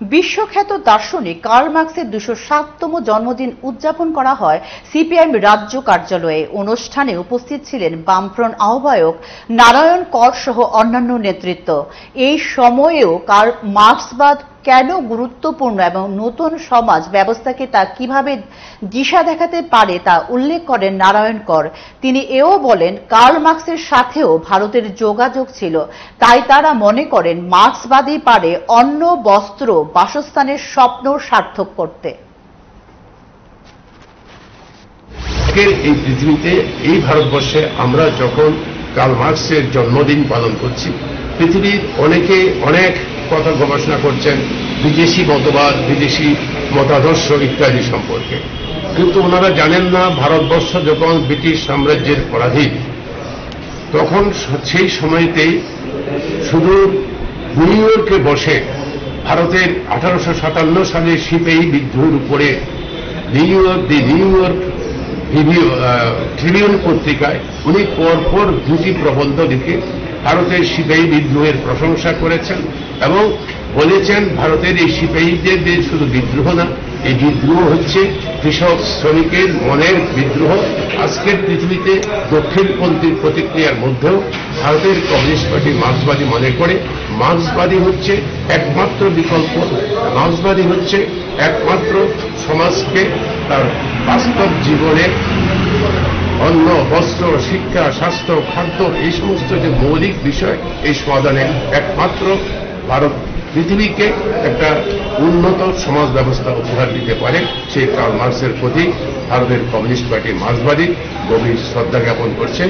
বিশ্বখ্যাত দার্শনিক কার্ল মার্কসের ২০৭তম জন্মদিন উদযাপন করা হয় সিপিআইএম রাজ্য কার্যালয়ে। অনুষ্ঠানে উপস্থিত ছিলেন বামফ্রন্ট আহ্বায়ক নারায়ণ কর সহ অন্যান্য নেতৃত্ব। এই সময়েও কার্ল মার্কসবাদ কেন গুরুত্বপূর্ণ এবং নতুন সমাজ ব্যবস্থাকে তা কিভাবে দিশা দেখাতে পারে তা উল্লেখ করেন নারায়ণ কর। তিনি এও বলেন, কার্ল মার্কসের সাথেও ভারতের যোগাযোগ ছিল, তাই তারা মনে করেন মার্কসবাদই পারে অন্ন, বস্ত্র, বাসস্থানের স্বপ্ন সার্থক করতে। এই পৃথিবীতে, এই ভারতবর্ষে আমরা যখন কার্ল মার্কসের জন্মদিন পালন করছি, পৃথিবীর অনেকে অনেক কথা গবেষণা করছেন বিদেশি মতবাদ, বিদেশি মতাদর্শ ইত্যাদি সম্পর্কে, কিন্তু ওনারা জানেন না ভারতবর্ষ যখন ব্রিটিশ সাম্রাজ্যের পরাধীন, তখন সেই সময়তেই শুধু নিউ ইয়র্কে বসে ভারতের 1857 সালে সিপাহী বিদ্রোহের উপরে নিউ ইয়র্ক ট্রিবিউন পত্রিকায় উনি পরপর দুটি প্রবন্ধ লিখে ভারতের সিপাহী বিদ্রোহের প্রশংসা করেছেন এবং বলেছেন ভারতের এই সিপাহীদের শুধু বিদ্রোহ না, এই বিদ্রোহ হচ্ছে কৃষক শ্রমিকের মনের বিদ্রোহ। আজকের পৃথিবীতে দক্ষিণপন্থীর প্রতিক্রিয়ার মধ্যেও ভারতের কমিউনিস্ট পার্টি মার্ক্সবাদী মনে করে মার্ক্সবাদী হচ্ছে একমাত্র বিকল্প, মার্ক্সবাদী হচ্ছে একমাত্র সমাজকে তার বাস্তব জীবনে অন্ন, বস্ত্র, শিক্ষা, স্বাস্থ্য, খাদ্য, এই সমস্ত যে মৌলিক বিষয়, এই সমাধানে একমাত্র ভারত পৃথিবীকে একটা উন্নত সমাজ ব্যবস্থা উপহার দিতে পারে। সেই কার্ল মার্কসের প্রতি ভারতের কমিউনিস্ট পার্টি মার্ক্সবাদী গভীর শ্রদ্ধা জ্ঞাপন করছে।